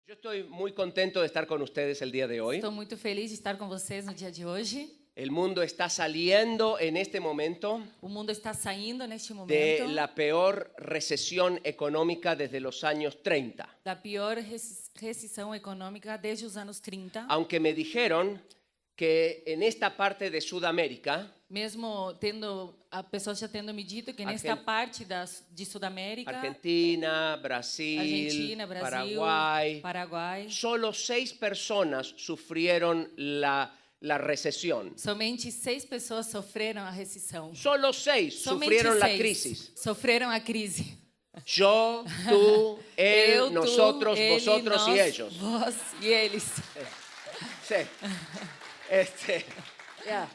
Yo estoy muy contento de estar con ustedes el día de hoy. Estou muito feliz de estar com vocês no dia de hoje. El mundo está saliendo en este momento O mundo está saindo neste de momento la peor recesión económica desde los años 30. da pior recessão econômica desde os anos 30. Aunque me dijeron que en esta parte de Sudamérica, Mesmo a pessoas já tendo me dito que nesta parte de Sudamérica, Argentina, Brasil, Argentina, Brasil, Paraguai, solo 6 personas sufrieron la recesión. somente 6 pessoas sofreram a recessão. Solo 6 Somente sufrieron la 6 crisis. sofreram a crise. Yo, tú, él, Eu, nosotros, tu, ele, vosotros nós, y ellos. Vós e eles. Sí. Ya.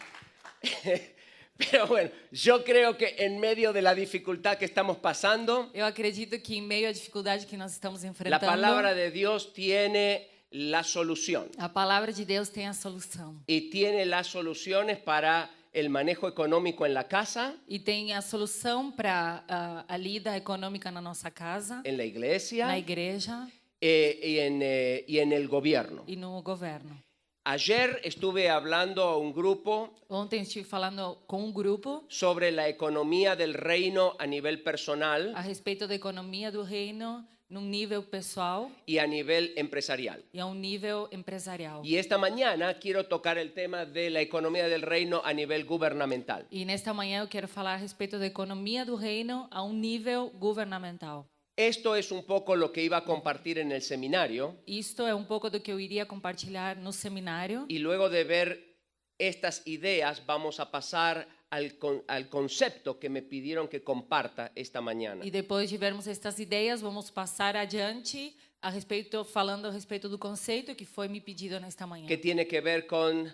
Pero bueno, yo creo que en medio de la dificultad que estamos pasando, Eu acredito que em meio à dificuldade que nós estamos la enfrentando, palabra de Dios tiene la solución. a palavra de Deus tem a solução. Y tiene las soluciones para el manejo económico en la casa, E tem a solução para a lida econômica na nossa casa, en la iglesia na igreja y en el gobierno. e no governo. Ayer estuve hablando a un grupo Ontem estive falando com um grupo sobre la economía del reino a nivel personal a respeito da economia do reino num nível pessoal y a nivel empresarial. e a um nível empresarial. Y esta mañana quiero tocar el tema de la economía del reino a nivel gubernamental. E nesta manhã eu quero falar a respeito da economia do reino a um nível governamental. Esto es un poco lo que iba a compartir en el seminario Isto é um pouco do que eu iria compartilhar no seminário. y luego de ver estas ideas vamos a pasar al concepto que me pidieron que comparta esta mañana. E depois de vermos estas ideias, vamos passar adiante falando a respeito do conceito que foi me pedido nesta manhã. Que tiene que ver con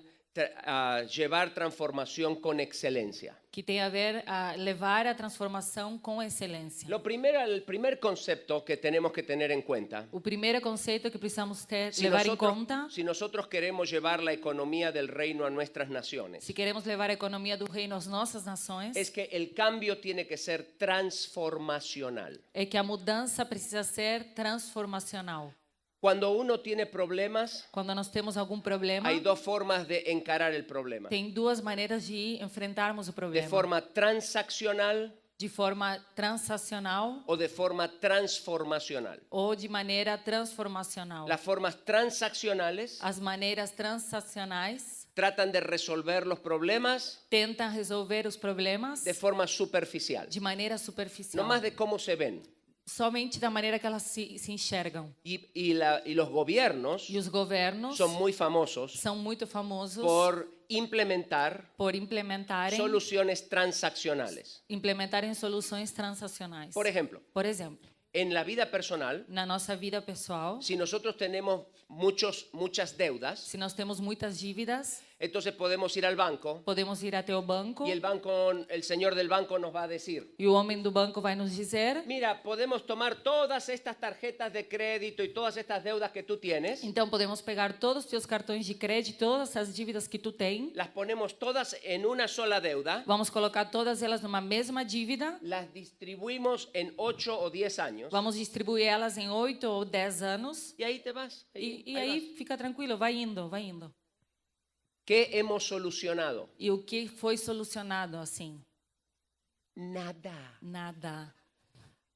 llevar transformación con excelencia. Que tem a ver a levar a transformação com excelência. El primer concepto que tenemos que tener en cuenta, O primeiro conceito que precisamos levar em conta, si nosotros queremos llevar la economía del reino a nuestras naciones, se queremos levar a economia do reino às nossas nações, es que el cambio tiene que ser transformacional. é que a mudança precisa ser transformacional. Cuando uno tiene problemas, Quando nós temos algum problema, hay dos formas de encarar el problema. tem duas maneiras de enfrentarmos o De problema. forma transaccional De forma transacional o de forma transformacional. ou de maneira transformacional. Las formas transaccionales As maneiras transacionais tratan de resolver los problemas tentam resolver os problemas de forma superficial, de maneira superficial, no más de cómo se ven. somente da maneira que elas se enxergam. Y los gobiernos E os governos son muy famosos são muito famosos por implementar implementarem soluções transacionais. Por ejemplo, Por exemplo, en la vida personal, na nossa vida pessoal, si nosotros tenemos muchas deudas, se nós temos muitas dívidas, entonces podemos ir al banco podemos ir até o banco y el señor del banco nos va a decir: e o homem do banco vai nos dizer: mira, podemos tomar todas estas tarjetas de crédito y todas estas deudas que tú tienes, então podemos pegar todos os teus cartões de crédito, todas as dívidas que tu tem, las ponemos todas en una sola deuda, vamos colocar todas elas numa mesma dívida, las distribuimos en 8 o 10 años vamos distribuir elas em 8 ou 10 anos y ahí te vas. e aí fica tranquilo, vai indo, vai indo. ¿Qué hemos solucionado? E o que foi solucionado assim? Nada. Nada.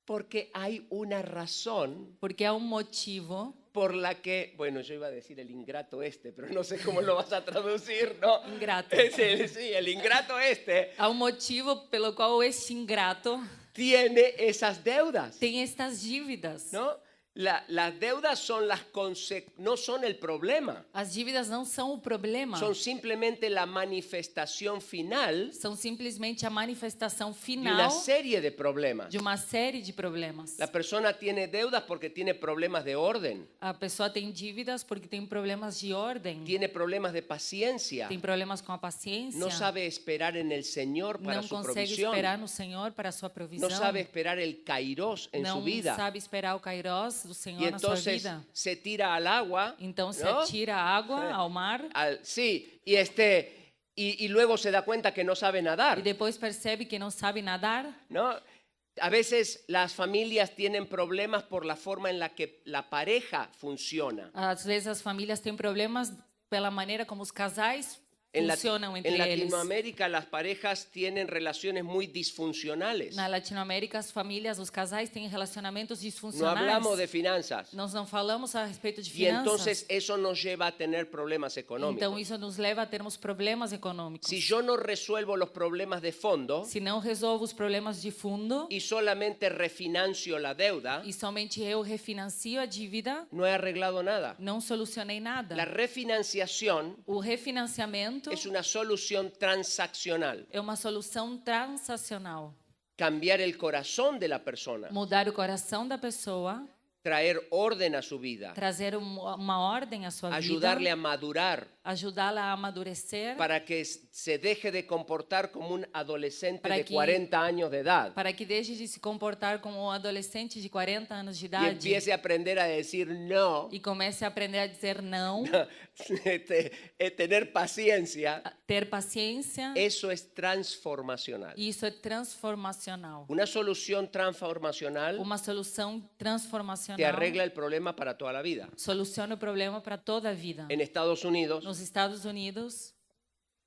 Porque hay una razón Porque há um motivo por la que, bueno, yo iba a decir el ingrato este, pero no sé cómo lo vas a traducir, ¿no? ingrato. Sí, el ingrato este Há um motivo pelo qual este ingrato tiene esas deudas, tem estas dívidas. ¿no? Las deudas son no son el problema, As dívidas não são o problema. son simplemente la manifestación final São simplesmente a manifestação de final una serie de problemas. de uma série de problemas. La persona tiene deudas porque tiene problemas de orden, A pessoa tem dívidas porque tem problemas de ordem, tiene problemas de paciencia, tem problemas com a paciência, no sabe esperar en el Señor para não su consegue provisión, esperar no Senhor para a sua provisão, no sabe esperar el kairos en su não vida. sabe esperar o kairos do Senhor Y na sua entonces vida. se tira al agua, Então se ¿no? atira a água ao mar Sí, y luego se da cuenta que no sabe e nadar, depois percebe que não sabe nadar. ¿no? A veces las familias tienen problemas por la forma en la que la pareja funciona. Às vezes as famílias têm problemas pela maneira como os casais En, funcionam entre en eles. Latinoamérica las parejas tienen relaciones muy disfuncionales. Na Latinoamérica, as famílias, os casais têm relacionamentos No disfuncionais. hablamos de finanzas. Nós não falamos a respeito de Y finanças. entonces eso nos lleva a tener problemas Então económicos. isso nos leva a termos problemas econômicos. Si yo no resuelvo los problemas de fondo Se não resolvo os problemas de fundo y solamente refinancio la deuda, e somente eu refinancio a dívida, no he arreglado nada. não solucionei nada. La refinanciación O refinanciamento es una solución transaccional. é uma solução transacional. Cambiar el corazón de la persona, Mudar o coração da pessoa, traer orden a su vida, trazer uma ordem à sua ayudarle vida, a madurar ajudá-la a amadurecer, para que se deje de comportar como un adolescente Para de que- 40 años de edad para que deixe de se comportar como um adolescente de 40 anos de y idade empiece a aprender a decir no, e comece a aprender a dizer não, tener paciencia. a ter paciência. Eso es transformacional. E isso é transformacional. Una solución transformacional Uma solução transformacional te arregla el problema para toda la vida. soluciona o problema para toda a vida. En Estados Unidos, Nos Estados Unidos,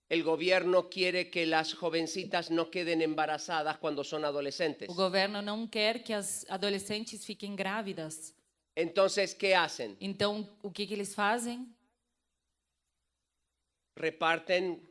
el gobierno quiere que las jovencitas no queden embarazadas cuando son adolescentes. o governo não quer que as adolescentes fiquem grávidas. Entonces, ¿qué hacen? Então, o que eles fazem? Reparten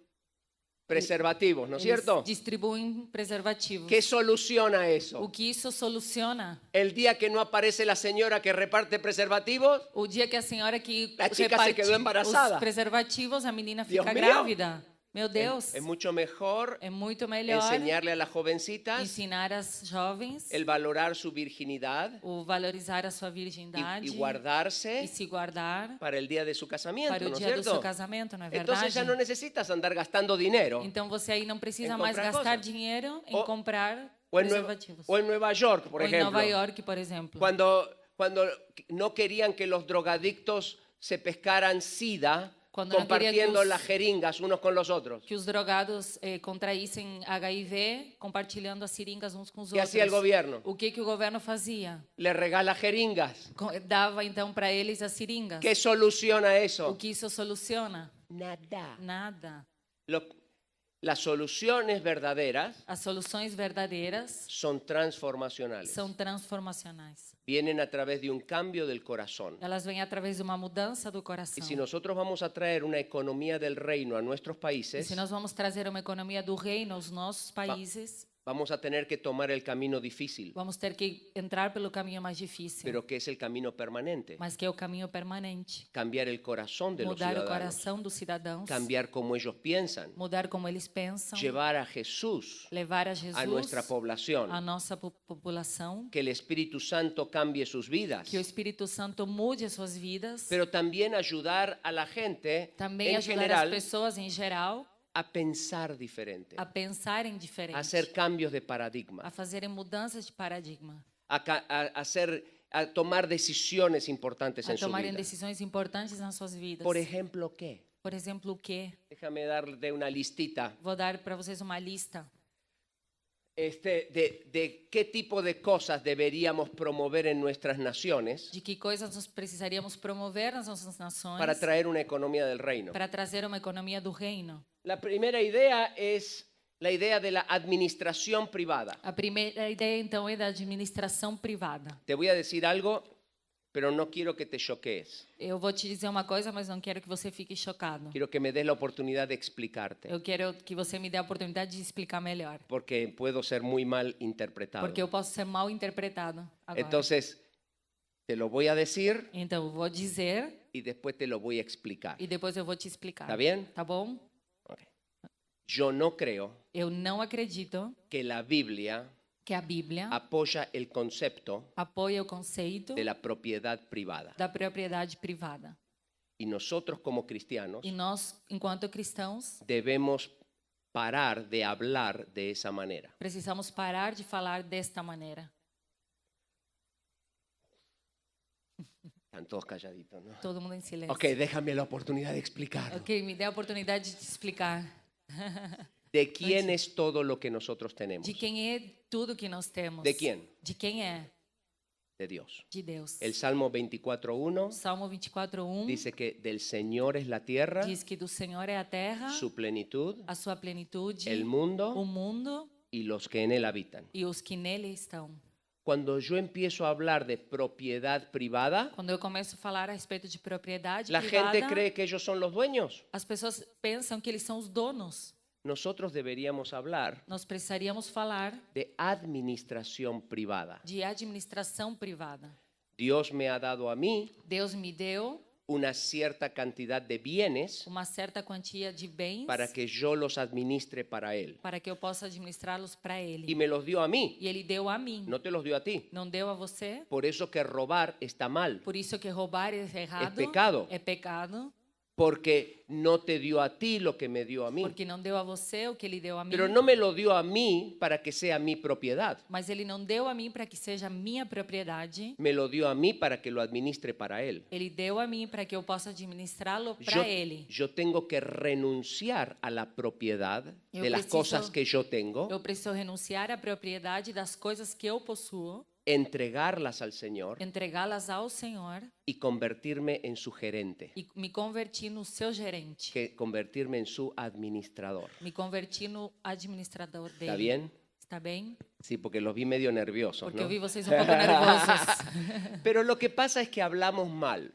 preservativos, ¿no es Eles cierto? distribuem preservativos. ¿Qué soluciona O eso? que isso soluciona? El día que no aparece la señora que reparte preservativos, O dia que a senhora que A chica se quedó embarazada. os preservativos, a menina Dios fica mío. grávida. Meu Deus, es mucho mejor é muito melhor enseñarle a las jovencitas ensinar as jovens el valorar su virginidad o valorizar a sua y virgindade guardarse e se guardar para el día de su casamiento, para o ¿no es dia do seu cierto? casamento, não é verdade? Entonces ya no necesitas andar gastando dinero. Então você aí não precisa Em mais comprar gastar coisas. dinheiro em O- comprar O en, preservativos. o en Nueva York, por Ou em ejemplo, Nova York, por exemplo. cuando no querían que los drogadictos se pescaran sida Cuando no quería que compartiendo os- las jeringas unos con los otros. Que os drogados contraíssem HIV compartilhando as seringas uns com os ¿Qué outros. hacía el gobierno? O que o governo fazia? Le regala jeringas. Dava então para eles as seringas. ¿Qué soluciona O eso? que isso soluciona? Nada. Nada. Las soluciones verdaderas As soluções verdadeiras son transformacionales. são transformacionais. Vienen a través de un cambio del corazón. Elas vêm através de uma mudança do Y coração. si nosotros vamos a traer una economía del reino a nuestros E países, se nós vamos trazer uma economia do reino aos nossos países, vamos a tener que tomar el camino difícil, vamos ter que entrar pelo caminho mais difícil, pero que es el camino permanente. mas que é o caminho permanente. Cambiar el corazón de los Mudar o ciudadanos, coração dos cidadãos, cambiar cómo ellos piensan, mudar como eles pensam, llevar a Jesús levar a Jesus a nuestra población, a nossa população, que el Espíritu Santo cambie sus vidas, que o Espírito Santo mude as suas vidas, pero también ayudar a la gente também en ajudar general as pessoas em geral a pensar diferente, a pensarem diferente, a hacer cambios de paradigma, a fazerem mudanças de paradigma, a tomar decisiones importantes a en su tomarem vida. decisões importantes nas suas vidas. Por ejemplo, ¿qué? Por exemplo, o quê? Déjame darle una listita Vou dar para vocês uma lista de qué tipo de cosas deberíamos promover en nuestras naciones de que coisas nós precisaríamos promover nas nossas nações para traer una economía del reino. para trazer uma economia do reino. La primera idea es la idea de la administración privada. A primeira ideia, então, é da administração privada. Te voy a decir algo, pero no quiero que te choquees. Eu vou te dizer uma coisa, mas não quero que você fique chocado. Quiero que me des la oportunidad de explicarte, Eu quero que você me dê a oportunidade de explicar melhor, porque puedo ser muy mal interpretado. porque eu posso ser mal interpretado agora. Entonces, te lo voy a decir Então, eu vou dizer y después te lo voy a explicar. e depois eu vou te explicar. ¿Está bien? Tá bom? Ok. Yo no creo Eu não acredito que la Biblia que a Bíblia apoya el concepto apoia o conceito de la propiedad privada. da propriedade privada. Y nosotros como cristianos E nós, enquanto cristãos, debemos parar de hablar de esa manera. precisamos parar de falar desta maneira. Están todos calladitos, ¿no? Todo mundo em silêncio. Ok, déjame la oportunidad de explicar. Ok, me dê a oportunidade de te explicar. ¿De quién es todo lo que nosotros tenemos? De quem é tudo que nós temos? ¿De quién? De quem é? De Dios. De Deus. El Salmo 24:1 Salmo 24:1 dice que del Señor es la tierra, diz que do Senhor é a terra, su plenitud, a sua plenitude, el o mundo mundo y los que en él habitan. e os que nele estão. Cuando yo empiezo a hablar de propiedad privada, Quando eu começo a falar a respeito de propriedade la privada, gente cree que ellos son los dueños. as pessoas pensam que eles são os donos. Nosotros deberíamos hablar Nós precisaríamos falar de administración privada. de administração privada. Dios me ha dado a mí Deus me deu una cierta cantidad de bienes uma certa quantia de bens para que yo los administre para Él. para que eu possa administrá-los para Ele. Y me los dio a mí, E Ele deu a mim, no te los dio a ti. não deu a você. Por eso que robar está mal, Por isso que roubar é errado, pecado. é pecado, porque no te dio a ti lo que me dio a mí. porque não deu a você o que Ele deu a mim. Pero no me lo dio a mí para que sea mi propiedad. Mas Ele não deu a mim para que seja minha propriedade. Me lo dio a mí para que lo administre para Él. Ele deu a mim para que eu possa administrá-lo Yo, para Ele. yo tengo que renunciar a la propiedad Yo de las preciso- cosas que yo tengo, Eu preciso renunciar à propriedade das coisas que eu possuo, entregarlas al Señor entregá-las ao Senhor y convertirme en su gerente, e me convertir no seu gerente. que convertirme en su administrador. Me convertir no administrador dele. ¿Está bien? Está bem? Sí, porque los vi medio nerviosos, Porque ¿no? eu vi vocês um pouco nervosos. Pero lo que pasa es que hablamos mal.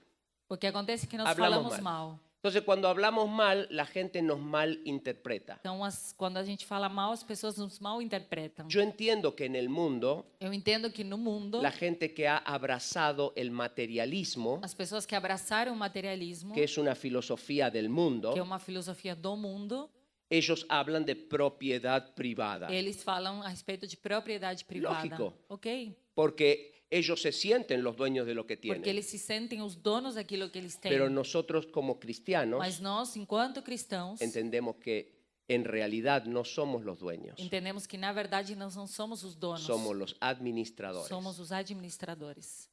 O que acontece é que nós Hablamos falamos mal. Entonces, cuando hablamos mal, la gente nos malinterpreta. Então, quando a gente fala mal, as pessoas nos mal interpretam. Yo entiendo que en el mundo, Eu entendo que no mundo, la gente que ha abrazado el materialismo, as pessoas que abraçaram o materialismo, que es una filosofía del mundo, que é uma filosofia do mundo, ellos hablan de propiedad privada. eles falam a respeito de propriedade privada. Lógico. Ok? Porque ellos se sienten los dueños de lo que Porque tienen. eles se sentem os donos daquilo que eles têm. Pero nosotros como cristianos Mas nós, enquanto cristãos, entendemos que en realidad no somos los dueños, entendemos que, na verdade, nós não somos os donos. somos los administradores. Somos os administradores.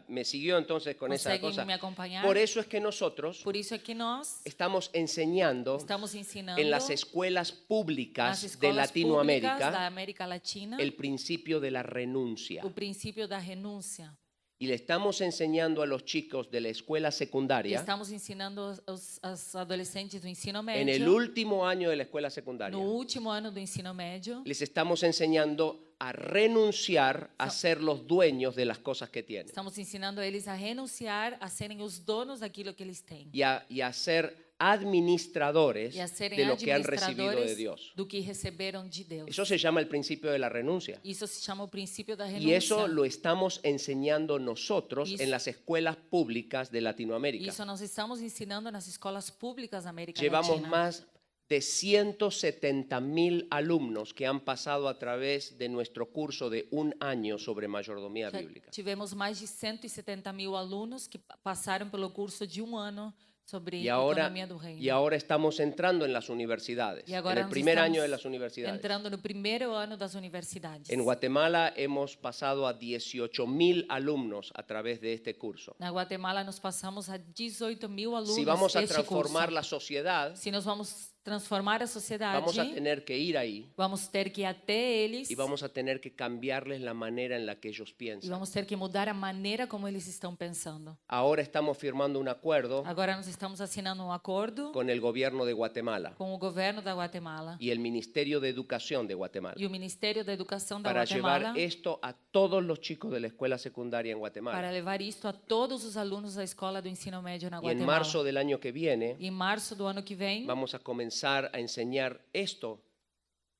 Me siguió entonces con esa Conseguem cosa. me acompanhar? Por eso es que nosotros Por isso é que nós estamos enseñando estamos ensinando en las escuelas nas públicas de escolas públicas da Latinoamérica América Latina el principio de la renuncia. o princípio da renúncia. Y le estamos enseñando a los chicos de la escuela E secundaria, estamos ensinando aos adolescentes do ensino en el médio, último año de la escuela secundaria, no último ano do ensino médio, les estamos enseñando a renunciar a ser los dueños de las cosas que tienen estamos ensinando eles a renunciar, a serem os donos daquilo que eles têm. y a ser administradores E a serem de lo que han recibido de administradores Dios. do que receberam de Deus. Eso se llama el principio de la renuncia. Isso se chama o princípio da Y renúncia. eso lo estamos enseñando nosotros Isso- en las escuelas públicas de Latinoamérica. Isso nós estamos ensinando nas escolas públicas da América Llevamos Latina. más de 170,000 alumnos que han pasado a través de nuestro curso de un año sobre mayordomía Já bíblica. tivemos mais de 170.000 alunos que passaram pelo curso de um ano sobre Y ahora, economia do reino. y ahora estamos entrando en las universidades, E en agora el nós primer estamos año de las universidades. entrando no primeiro ano das universidades. En Guatemala hemos pasado a 18,000 alumnos a través de este curso. Na Guatemala nós passamos a 18.000 alunos Si vamos a este transformar curso. la sociedad, Se nós vamos transformar a sociedade, vamos a tener que ir ahí vamos ter que ir até eles y vamos a tener que cambiarles la manera en la que ellos e piensan. vamos ter que mudar a maneira como eles estão pensando. Ahora estamos firmando un acuerdo Agora nós estamos assinando um acordo con el gobierno de Guatemala com o governo da Guatemala y el Ministerio de Educación de Guatemala e o Ministério da Educação da para Guatemala llevar esto a todos los chicos de la escuela secundaria en Guatemala. para levar isto a todos os alunos da escola do ensino médio na Y en Guatemala. marzo del año que viene Em março do ano que vem, vamos a comenzar a enseñar esto,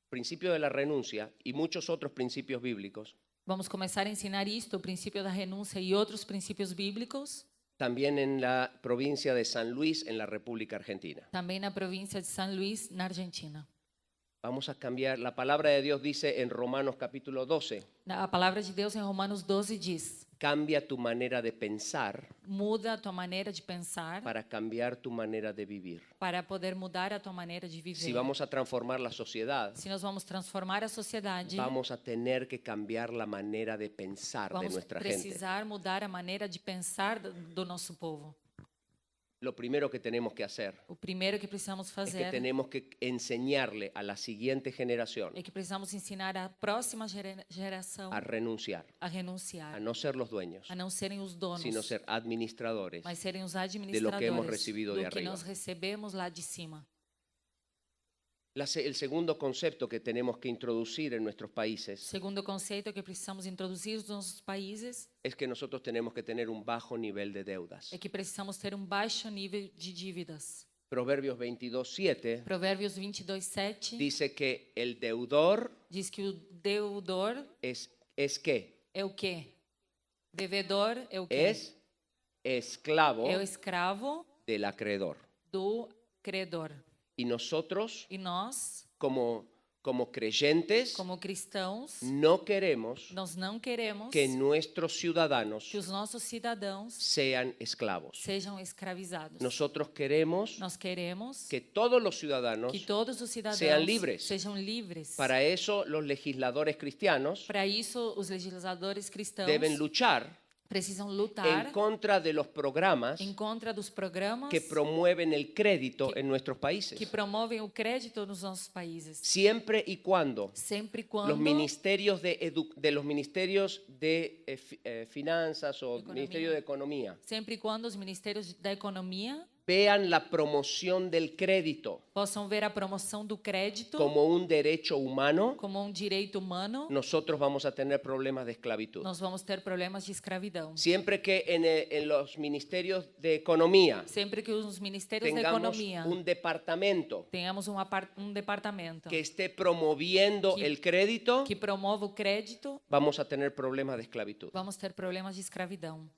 principio de la renuncia y muchos otros principios bíblicos, vamos começar a ensinar isto, o princípio da renúncia e outros princípios bíblicos, también en la provincia de San Luis, en la República Argentina. também na província de São Luís, na Argentina. Vamos a cambiar, la palabra de Dios dice en Romanos capítulo 12, A palavra de Deus em Romanos 12 diz: cambia tu manera de pensar muda a tua maneira de pensar para cambiar tu manera de vivir. para poder mudar a tua maneira de viver. Si vamos a transformar la sociedad, Se nós vamos transformar a sociedade, vamos a tener que cambiar la manera de pensar de vamos nuestra gente. precisar mudar a maneira de pensar do nosso povo. lo primero que tenemos que hacer o primeiro que precisamos es que fazer tenemos que enseñarle a la siguiente generación é que precisamos ensinar a próxima geração a renunciar, a renunciar, a no ser los dueños, a não serem os donos, sino ser administradores mas serem os de lo que hemos administradores recibido do de que arriba. nós recebemos lá de cima. El segundo concepto que tenemos que introducir en nuestros países Segundo conceito que precisamos introduzir nos nossos países es que nosotros tenemos que tener un bajo nivel de deudas. é que precisamos ter baixo nível de dívidas. Proverbios 22:7 Provérbios 22:7 dice que el deudor diz que o deudor es ¿qué? é o quê? Devedor é o quê? Es esclavo É o escravo del acreedor. do credor. Y nosotros, E nós, como creyentes, como cristãos, no queremos nós não queremos que nuestros ciudadanos que os nossos cidadãos sean esclavos. sejam escravizados. Nosotros queremos Nós queremos que todos los ciudadanos, que todos os cidadãos sean libres. sejam livres. para eso los legisladores cristianos Para isso, os legisladores cristãos deben luchar precisam en lutar contra de los programas em contra dos programas que promueven el crédito en nuestros que países. promovem o crédito nos nossos países. Siempre y cuando Sempre e los quando ministerios de los ministerios de finanzas o Economía. ministerio de economía sempre e quando os ministérios da economia vean la promoción del crédito possam ver a promoção do crédito como un derecho humano, como direito humano, nosotros vamos a tener problemas de esclavitud. nós vamos ter problemas de escravidão. Siempre que en los ministerios de economía Sempre que os ministérios da tengamos economia un departamento tenhamos departamento que esté promoviendo Que- el crédito, que promova o crédito, vamos a tener problemas de esclavitud. vamos ter problemas de escravidão.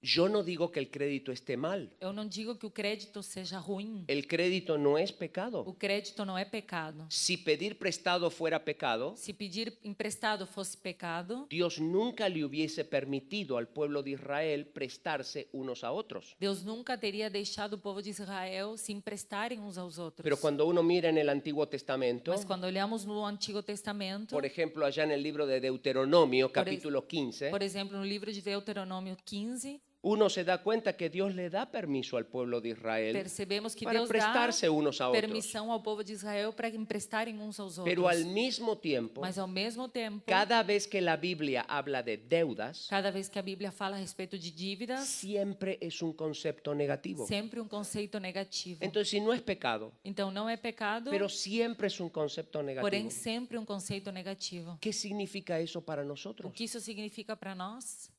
Yo no digo que el crédito esté mal. Eu não digo que o crédito seja ruim. El crédito no es O pecado. crédito não é pecado. Si pedir prestado fuera pecado, Se pedir emprestado fosse pecado, Dios nunca le hubiese permitido al pueblo de Israel prestarse unos a otros. Deus nunca teria deixado o povo de Israel se emprestarem uns aos outros. Pero cuando uno mira en el Antiguo Testamento, Mas quando olhamos no Antigo Testamento, por ejemplo, allá en el libro de Deuteronomio, capítulo 15, por exemplo, no livro de Deuteronômio 15, uno se da cuenta que Dios le da permiso al pueblo de Israel percebemos que para Deus dá prestarse unos a otros. permissão ao povo de Israel para emprestarem uns aos outros. Pero al mismo tiempo, Mas ao mesmo tempo, cada vez que la Biblia habla de deudas, cada vez que a Bíblia fala a respeito de dívidas, siempre es un concepto negativo. sempre conceito negativo. Entonces, si no es pecado, Então não é pecado, pero siempre es un concepto negativo. porém sempre conceito negativo. ¿Qué significa eso para O nosotros? que isso significa para nós?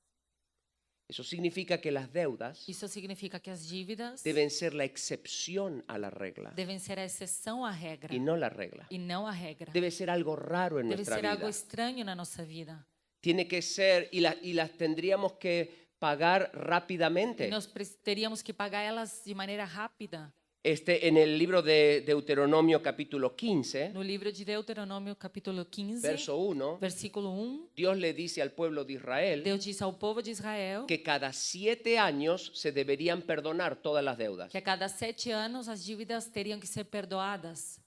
Eso significa que las deudas Isso significa que as dívidas deben ser la excepción a la regla devem ser a exceção à regra y no la regla. e não a regra. Debe ser algo raro en Deve nuestra ser algo vida. estranho na nossa vida. Tiene que ser, y las tendríamos que pagar rápidamente. Nós teríamos que pagar elas de maneira rápida. En el libro de Deuteronomio capítulo 15, No livro de Deuteronômio, capítulo 15, verso 1, versículo 1, Dios le dice al pueblo de Israel Deus disse ao povo de Israel que cada 7 años se deberían perdonar todas las deudas. que a cada 7 anos as dívidas teriam que ser perdoadas.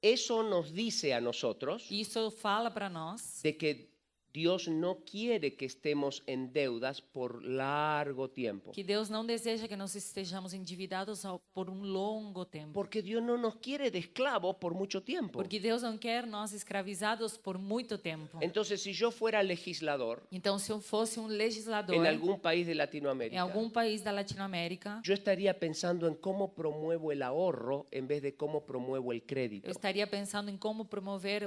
Eso nos dice a nosotros Isso fala para nós de que Dios no quiere que estemos en deudas por largo tiempo. que Deus não deseja que nós estejamos endividados por longo tempo. Porque Dios no nos quiere de esclavos por mucho tiempo. Porque Deus não quer nós escravizados por muito tempo. Entonces, si yo fuera legislador Então, se eu fosse legislador en algún país de em Latinoamérica, algum país da Latinoamérica, yo estaría pensando en cómo promuevo el ahorro en vez de cómo promuevo el crédito. eu estaria pensando em como promover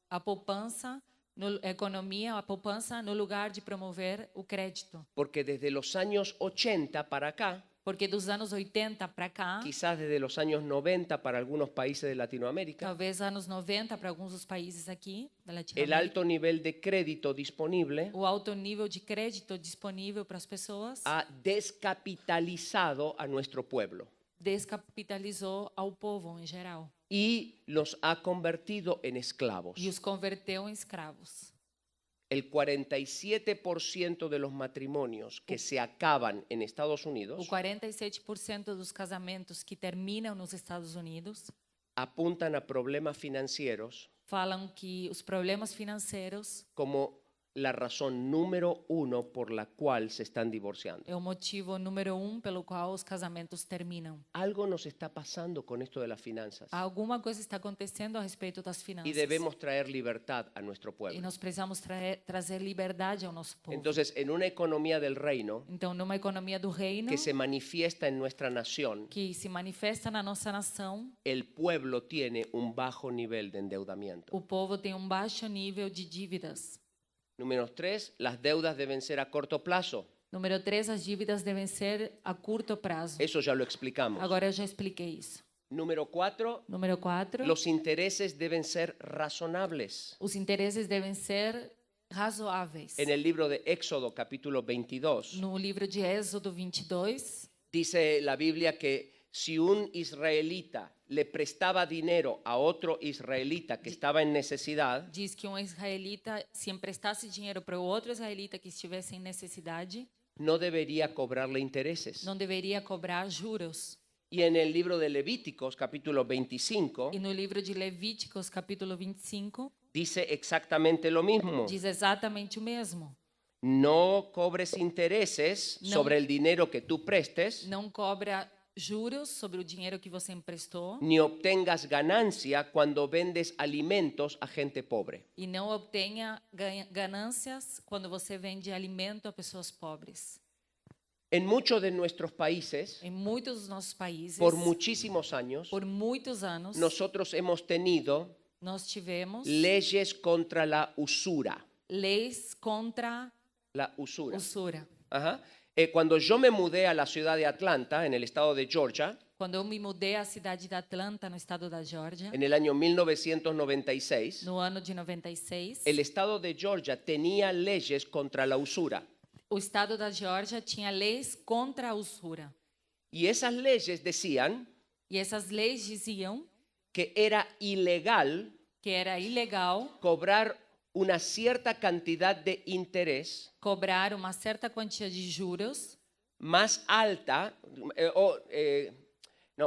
a poupança, a economia, a poupança, no lugar de promover o crédito. Porque desde los años 80 para acá, Porque dos anos 80 para cá, quizás desde los años 90 para algunos países de Latinoamérica, talvez anos 90 para alguns dos países aqui da el Latinoamérica, alto nivel de crédito disponible o alto nível de crédito disponível para as pessoas ha descapitalizado a nuestro pueblo descapitalizou ao povo em geral y los ha convertido en esclavos. e os converteu em escravos. El 47% de los matrimonios que se acaban en Estados O Unidos 47% dos casamentos que terminam nos Estados Unidos apuntan a problemas financieros falam que os problemas financeiros como la razón número uno por la cual se están divorciando. É o motivo número 1 pelo qual os casamentos terminam. Algo nos está pasando con esto de las finanzas Alguma coisa está acontecendo a respeito das y finanças. debemos traer libertad a nuestro E pueblo. nós precisamos trazer liberdade ao nosso povo. Entonces, en una economía del reino Então, numa economia do reino que se manifiesta en nuestra nación, que se manifesta na nossa nação, el pueblo tiene un bajo nivel de endeudamiento. o povo tem baixo nível de dívidas. Número 3, las deudas deben ser a corto plazo. Número 3, as dívidas devem ser a curto prazo. Eso ya lo explicamos. Agora eu já expliquei isso. Número 4, Número 4, los intereses deben ser razonables. os interesses devem ser razoáveis. En el libro de Éxodo, capítulo 22, No livro de Êxodo 22, dice la Biblia que si un israelita le prestaba dinero a otro israelita que estaba en necesidad, diz que israelita, se emprestasse dinheiro para outro israelita que estivesse em necessidade, no debería cobrarle intereses. não deveria cobrar juros. Y en el libro de Levíticos, capítulo 25, E no livro de Levíticos, capítulo 25, dice exactamente lo mismo. diz exatamente o mesmo. No cobres intereses No. sobre el dinero que tú prestes, Não cobra juros sobre o dinheiro que você emprestou ni obtengas ganancia cuando vendes alimentos a gente pobre. e não obtenha ganâncias quando você vende alimento a pessoas pobres. En muchos de nuestros países, Em muitos dos nossos países, por muchísimos años, por muitos anos, nosotros hemos tenido nós tivemos leyes contra la usura. leis contra La usura. usura. Ajá. Cuando yo me mudé a la ciudad de Atlanta, en el estado de Georgia, Quando eu me mudei à cidade de Atlanta, no estado da Geórgia, en el año 1996, no ano de 96, el estado de Georgia tenía leyes contra la usura. o estado da Geórgia tinha leis contra a usura. Y esas leyes decían E essas leis diziam que era ilegal que era ilegal cobrar una cierta cantidad de interés cobrar uma certa quantia de juros más alta,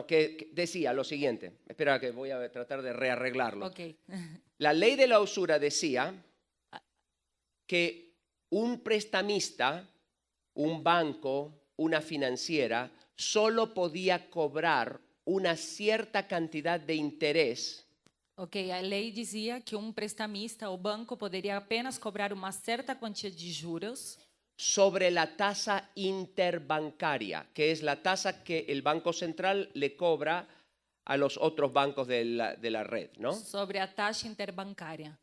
que decía lo siguiente, espera que voy a tratar de rearreglarlo. Ok. La ley de la usura decía que un prestamista, un banco, una financiera, solo podía cobrar una cierta cantidad de interés Ok, a lei dizia que prestamista ou banco poderia apenas cobrar uma certa quantia de juros sobre la tasa interbancaria, que es la tasa que el Banco Central le cobra a los otros bancos de la red, ¿no? sobre a taxa interbancária.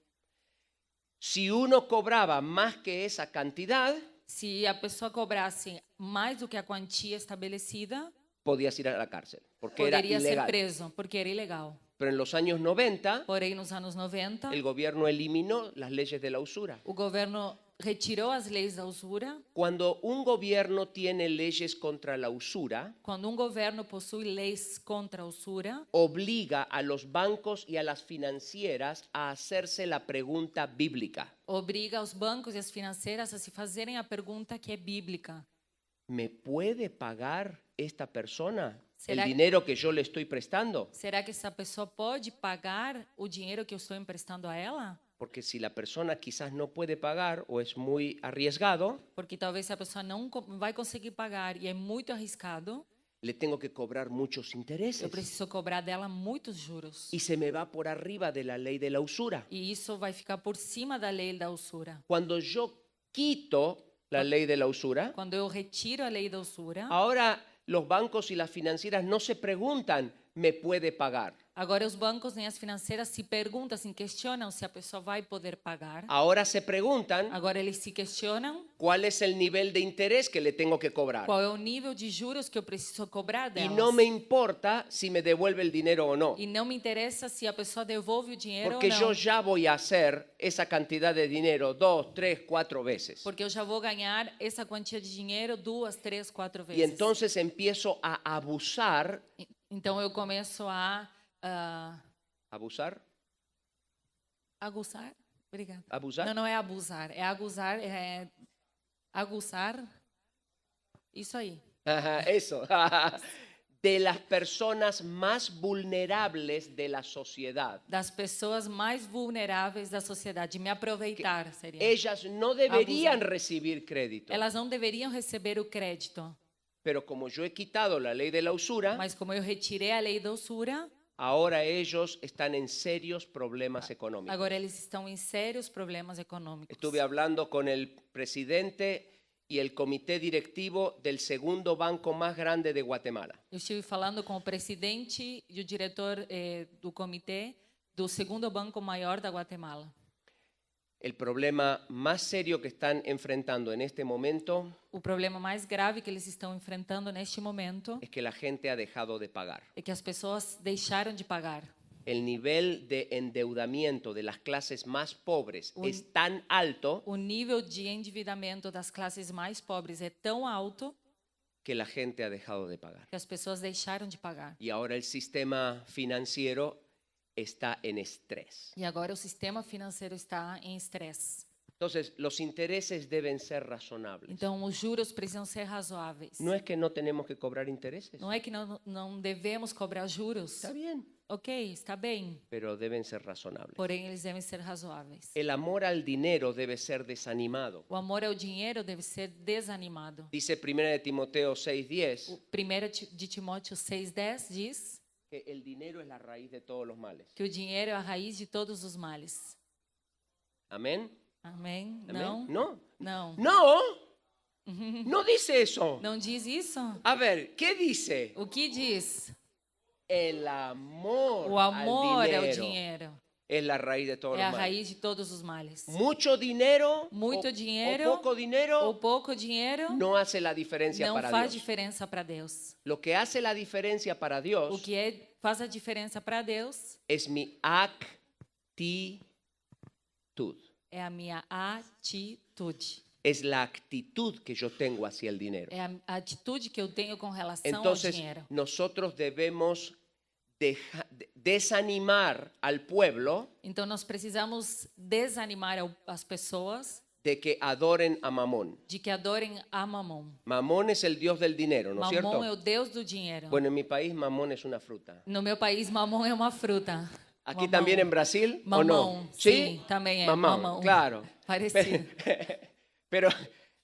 Si uno cobraba más que esa cantidad, Se a pessoa cobrasse mais do que a quantia estabelecida, podías ir a la cárcel, porque era poderia ser ilegal. preso, porque era ilegal. Pero en los años 90, Porém, nos anos 90, el gobierno eliminó las leyes de la usura. o governo retirou as leis da usura. Cuando un gobierno tiene leyes contra la usura, Quando governo possui leis contra a usura, obliga a los bancos y a las financieras a hacerse la pregunta bíblica. obriga os bancos e as financeiras a se fazerem a pergunta que é bíblica. ¿Me puede pagar esta persona el ¿Será- dinero que yo le estoy prestando? Será que essa pessoa pode pagar o dinheiro que eu estou emprestando a ela? Porque si la persona quizás no puede pagar o es muy arriesgado, Porque talvez se a pessoa não vai conseguir pagar e é muito arriscado, le tengo que cobrar muchos eu intereses preciso cobrar dela muitos juros. y se me va por arriba de la ley de la usura. E isso vai ficar por cima da lei da usura. Cuando yo quito la ley de la usura, Quando eu retiro a lei da usura, ahora los bancos y las financieras no se preguntan, ¿me puede pagar? agora os bancos nem as financeiras se perguntam, se questionam se a pessoa vai poder pagar. Ahora se preguntan Agora eles se questionam cuál es el nivel de interés que le tengo que cobrar. qual é o nível de juros que eu preciso cobrar Y delas. no me importa si me devuelve el dinero o no, E não me interessa se a pessoa devolve o dinheiro porque ou yo não. ya voy a hacer esa cantidad de dinero 2, 3, 4 veces. Porque eu já vou ganhar essa quantia de dinheiro 2, 3, 4 Y vezes. entonces empiezo a abusar. Então eu começo a ¿Abusar? aguçar. Obrigada. ¿Abusar? Não, não é abusar. É aguçar, é aguçar. Isso aí. Ajá, eso. de las personas más vulnerables de la sociedad. das pessoas mais vulneráveis da sociedade, me aproveitar seria. Ellas no deberían Abusar. recibir crédito, Elas não deveriam receber o crédito, pero como yo he quitado la ley de la usura, mas como eu retirei a lei da usura, ahora ellos están en serios problemas económicos. agora eles estão em sérios problemas econômicos. Estuve hablando con el presidente y el comité directivo del segundo banco más grande de Guatemala. Eu estive falando com o presidente e o diretor do comitê do segundo banco maior da Guatemala. El problema más serio que están enfrentando en este momento O problema mais grave que eles estão enfrentando neste momento es que la gente ha dejado de pagar. é que as pessoas deixaram de pagar. El nivel de endeudamiento de las clases más pobres es tan alto O nível de endividamento das classes mais pobres é tão alto que la gente ha dejado de pagar. que as pessoas deixaram de pagar. Y ahora el sistema financiero está en estrés. E agora o sistema financeiro está em estresse. Entonces, los intereses deben ser razonables. Então, os juros precisam ser razoáveis. No es que no tenemos que cobrar intereses. Não é que não devemos cobrar juros. Está bien, Ok, está bem. pero deben ser razonables. Porém, eles devem ser razoáveis. El amor al dinero debe ser desanimado. O amor ao dinheiro deve ser desanimado. Dice 1 de Timoteo 6:10 O 1 de Timóteo 6,10 diz que el dinero es la raíz de todos los males. que o dinheiro é a raiz de todos os males. ¿Amén? Amém? ¿Amén? Não? No. Não. No. No dice eso. Não diz isso? A ver, ¿qué dice? O que diz? El amor, O amor al ao dinero dinheiro es la raíz de todos é a los males. raiz de todos os males. Mucho dinero Muito o dinheiro poco dinero ou pouco dinheiro no hace la diferencia não para faz Dios. diferença para Deus. Lo que hace la diferencia para O Dios que faz a diferença para Deus es mi actitud. é a minha atitude. Es la actitud que yo tengo hacia el dinero. É a atitude que eu tenho com relação Entonces, ao dinheiro. nosotros debemos desanimar al pueblo Então, nós precisamos desanimar as pessoas de que adoren a Mamón. de que adorem a Mamon. Mamón es el dios del dinero, ¿no es cierto? Mamon é o Deus do dinheiro. Bueno, en mi país Mamón es una fruta. No meu país, mamão é uma fruta. Aquí Mamão. también en Brasil, ¿o no? Mamão, sim, também é. Mamón, Mamão. claro. Parecido. Pero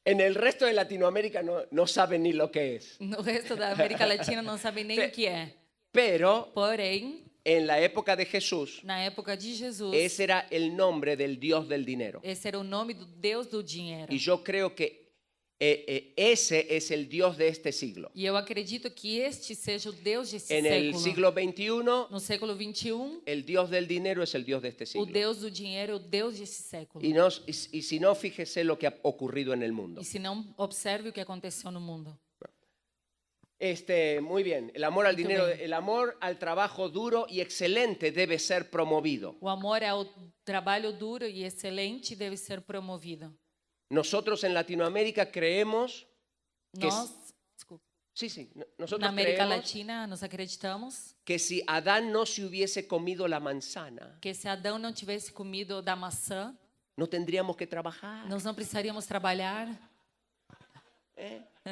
en el resto de Latinoamérica no saben ni lo que es. No resto da América Latina não sabe nem o que é. Pero Porém, en la época de Jesús, na época de Jesus, ese era el nombre del dios del dinero. esse era o nome do Deus do dinheiro. Y yo creo que ese es el Dios de este siglo. E eu acredito que este seja o Deus desse En el século. siglo XXI, No século 21, el Dios del dinero es el Dios de este o siglo. Deus do dinheiro é o Deus desse século. Y si no, fíjese lo que ha ocurrido en el mundo. E se não, observe o que aconteceu no mundo. Muy bien, el amor al Muito dinero, bem. el amor al trabajo duro y excelente debe ser promovido. O amor ao trabalho duro e excelente deve ser promovido. Nosotros en Latinoamérica creemos que Nós, desculpa, na nosotros América creemos Latina, nós acreditamos que si Adán no se hubiese comido la manzana, que se Adão não tivesse comido da maçã, no tendríamos que trabajar. nós não precisaríamos trabalhar.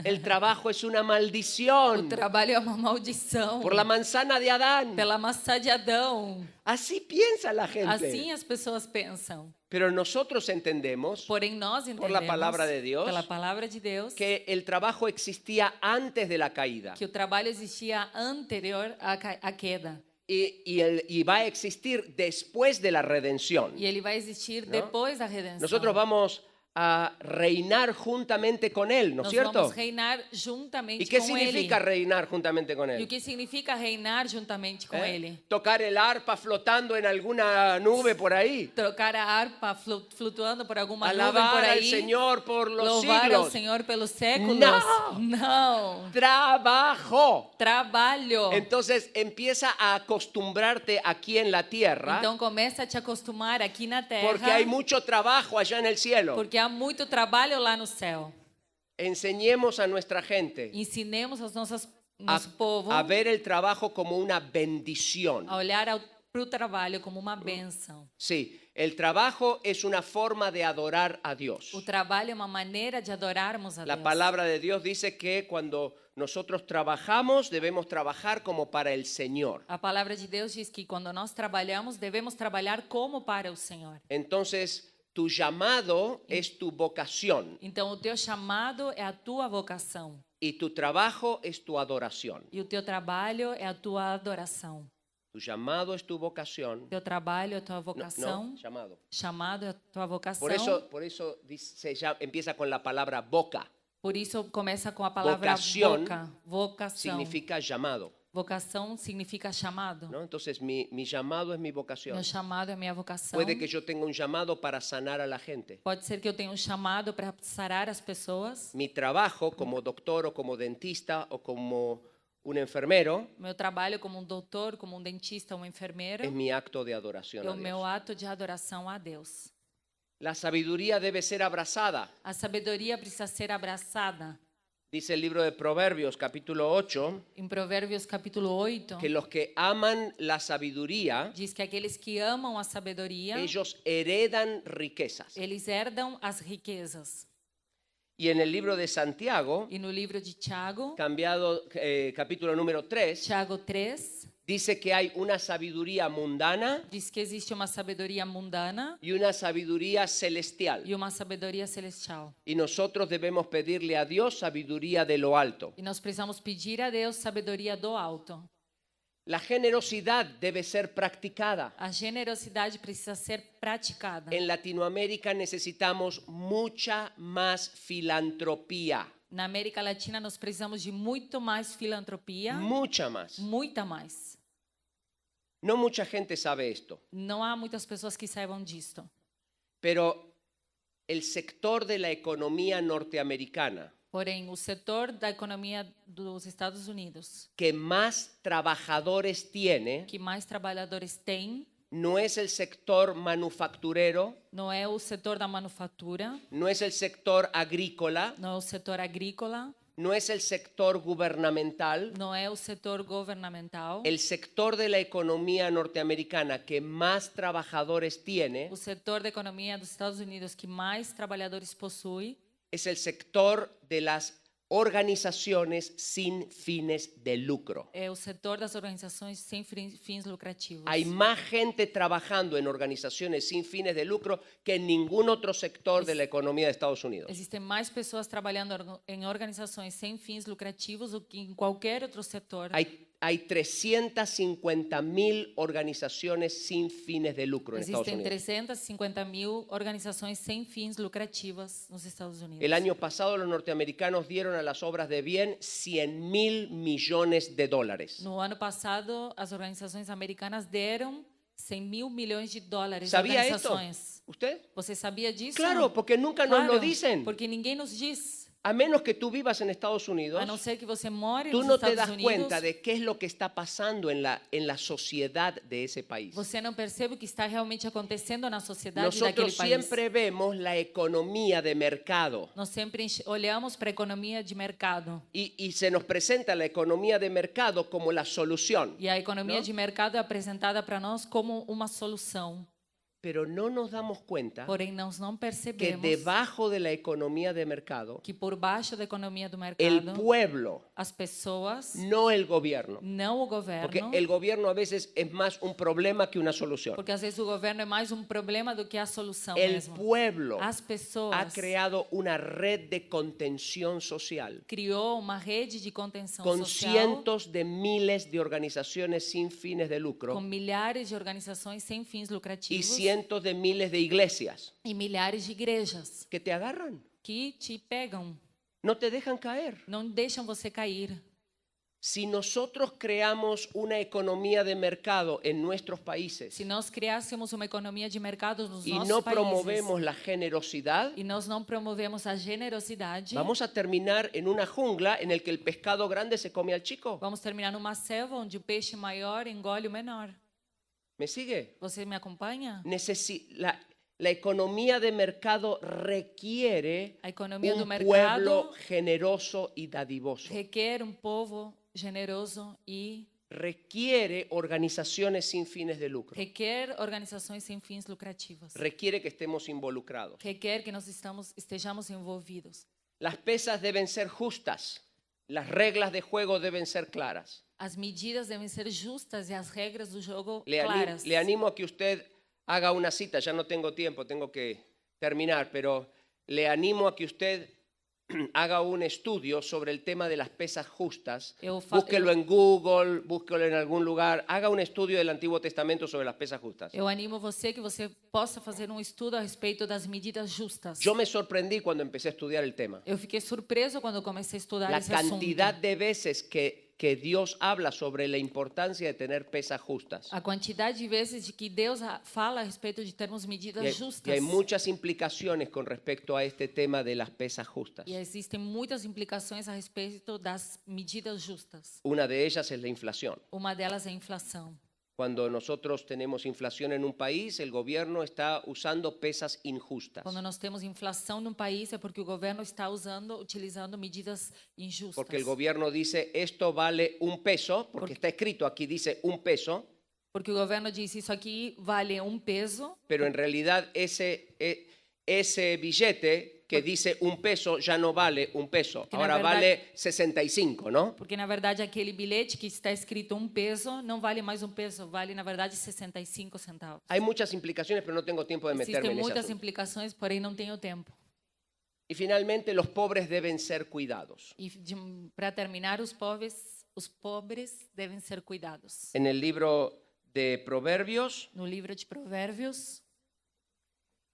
El trabajo es una O maldición trabalho é uma maldição. por la manzana de Adán. Pela maçã de Adão. Así piensa la gente. Assim as pessoas pensam. Pero nosotros entendemos Porém, nós entendemos, Por la palabra de Dios, pela palavra de Deus, que el trabajo existía antes de la caída que o trabalho existia anterior à queda. y va a existir después de la redención. E ele vai existir depois da redenção. Nosotros vamos a reinar juntamente con Él, ¿no es Nós cierto? vamos reinar juntamente ¿Y qué com significa ele. reinar juntamente con E o Él? que significa reinar juntamente com ele? Tocar el arpa flotando en alguna nube por ahí. Trocar a harpa flutuando por alguma nuvem por Alabar al aí. Señor por los Louvar ao siglos. Senhor pelos séculos. Não. Não. Trabajo. Trabalho. Entonces empieza a acostumbrarte aquí en la tierra Então começa a te acostumar aqui na terra. porque hay mucho trabajo allá en el cielo. Porque há muito trabalho lá no céu. Enseñemos a nuestra gente Ensinemos aos nosso a, povo a ver el trabajo como una bendición. a olhar para o trabalho como uma bênção. Sí, El trabajo es una forma de adorar a Dios. O trabalho é uma maneira de adorarmos a La Deus. palabra de Dios dice que cuando nosotros trabajamos debemos trabajar como para el Señor. A palavra de Deus diz que quando nós trabalhamos, devemos trabalhar como para o Senhor. Entonces, tu llamado es tu vocación Então, o teu chamado é a tua vocação y tu trabajo es tu adoración. e o teu trabalho é a tua adoração. Tu llamado es tu vocación. Teu trabalho é a tua No, vocação, llamado. chamado é a tua vocação. Por eso empieza con la palabra boca. Por isso começa com a palavra Vocación boca, vocação. Significa llamado, Vocação significa chamado. ¿no? Entonces, mi llamado es mi vocación. Meu chamado é minha vocação. Puede que yo tenga un llamado para sanar a la gente. Pode ser que eu tenha um chamado para sarar as pessoas. Mi trabajo como doctor o como dentista o como un enfermero Meu trabalho como um doutor, como um dentista, um enfermeiro, es mi acto de adoración é a o meu Dios. ato de adoração a Deus. La sabiduría debe ser abrazada. A sabedoria precisa ser abraçada. Dice el libro de Proverbios, capítulo 8, Em Provérbios capítulo 8, que los que aman la sabiduría, diz que aqueles que amam a sabedoria, ellos heredan riquezas. eles herdam as riquezas. Y en el libro de Santiago, E no livro de Tiago, capítulo número 3, Tiago 3, dice que hay una sabiduría mundana diz que existe uma sabedoria mundana y una sabiduría celestial. e uma sabedoria celestial. Y nosotros debemos pedirle a Dios sabiduría de lo alto. E nós precisamos pedir a Deus sabedoria do alto. La generosidad debe ser practicada. A generosidade precisa ser praticada. En Latinoamérica necesitamos mucha más filantropía, Na América Latina, nós precisamos de muito mais filantropia, mucha más. muita mais. No mucha gente sabe esto, Não há muitas pessoas que saibam disto. pero el sector de la economía norteamericana Porém, o setor da economia dos Estados Unidos, que más trabajadores tiene que mais trabalhadores tem, no es el sector manufacturero, não é o setor da manufatura, no es el sector agrícola, não é o setor agrícola, no es el sector gubernamental. não é o setor governamental. El sector de la economía norteamericana que más trabajadores tiene O setor da economia dos Estados Unidos que mais trabalhadores possui es el sector de las organizaciones sin fines de lucro. é o setor das organizações sem fins lucrativos. Hay más gente trabajando en organizaciones sin fines de lucro que en ningún otro sector de la economía de Estados Unidos. Existem mais pessoas trabalhando em organizações sem fins lucrativos do que em qualquer outro setor. Hay 350.000 organizaciones sin fines de lucro en Estados Existem Unidos. 350.000 organizações sem fins lucrativos nos Estados Unidos. El año pasado los norteamericanos dieron a las obras de bien 100.000 millones de dólares. No ano passado, as organizações americanas deram 100 mil milhões de dólares a ¿Sabía esto? organizações. ¿Usted? Você sabia disso? Claro, porque nunca nos Claro, lo dicen. porque ninguém nos diz. A menos que tú vivas en Estados Unidos, A não ser que você more tú nos no te Estados das Unidos, cuenta de qué es lo que está pasando en la sociedad de ese país. você não percebe o que está realmente acontecendo na sociedade daquele Nosotros país. siempre vemos la economía de mercado Nós sempre olhamos para a economia de mercado. y se nos presenta la economía de mercado como la solución, E a economia ¿no? de mercado é apresentada para nós como uma solução. pero no nos damos cuenta Porém, nós não que percebemos debajo de la economía de mercado, que por baixo da economia do el mercado, pueblo, as pessoas, no el gobierno, não o porque governo, el gobierno a veces es más un problema que una solución. porque às vezes o governo é mais um problema do que a solução El mesmo. pueblo As ha pessoas creado una red de contención social criou uma rede de contenção con social cientos de miles de organizaciones sin fines de com lucro milhares de organizações sem fins y lucrativos cientos de miles de iglesias e milhares de igrejas que te agarran, que te pegam, no te dejan caer. não deixam você cair. Si nosotros creamos una economía de mercado en nuestros países Se nós criássemos uma economia de mercado nos y nossos no países promovemos la generosidad, e nós não promovemos a generosidade, vamos a terminar en una jungla en el que el pescado grande se come al chico. vamos terminar numa selva onde o peixe maior engole o menor. ¿Me sigue? Você me acompanha? La economía de mercado requiere A economia do un mercado pueblo generoso y dadivoso. requer um povo generoso e requiere organizaciones sin fines de lucro. requer organizações sem fins lucrativas, Requiere que estemos involucrados. requer que nós estejamos envolvidos. Las pesas deben ser justas. Las reglas de juego deben ser claras. As medidas devem ser justas e as regras do jogo Le claras. animo a que usted haga una cita. Ya no tengo tiempo, tengo que terminar, pero le animo a que usted haga un estudio sobre el tema de las pesas justas. Búsquelo en Google, búsquelo en algún lugar. Haga un estudio del Antiguo Testamento sobre las pesas justas. Eu animo você que você possa fazer um estudo a respeito das medidas justas. Yo me sorprendí cuando empecé a estudiar el tema. Eu fiquei surpreso quando comecei a estudar La esse cantidad assunto. de veces que Dios habla sobre la importancia de tener pesas justas. A quantidade de vezes de que Deus fala a respeito de termos medidas Y justas. hay muchas implicaciones con respecto a este tema de las pesas justas. E existem muitas implicações a respeito das medidas justas. Una de ellas es la inflación. Uma delas é a inflação. Cuando nosotros tenemos inflación en un país, el gobierno está usando pesas injustas. Quando nós temos inflação num país é porque o governo está utilizando medidas injustas. Porque el gobierno dice, esto vale un peso, porque está escrito aquí, dice un peso, Porque o governo diz isso aqui vale peso, pero en realidad ese billete que dice un peso ya no vale un peso, Que na ahora verdade- vale 65, ¿no? porque na verdade aquele bilhete que está escrito peso não vale mais peso, vale na verdade 65 centavos. Hay muchas implicaciones, pero no tengo tiempo de meterme Existem en ese muitas asunto. implicações, porém não tenho tempo. Y finalmente, los pobres deben ser cuidados. E para terminar, os pobres devem ser cuidados. En el libro de Proverbios, No livro de Provérbios,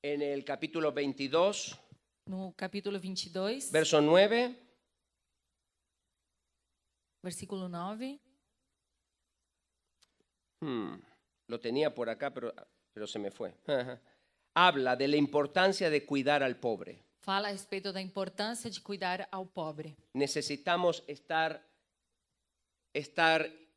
en el capítulo 22, no capítulo 22, verso 9, versículo 9, lo tenía por acá, pero se me fue. Habla de la importancia de cuidar al pobre. fala a respeito da importância de cuidar ao pobre. Necesitamos estar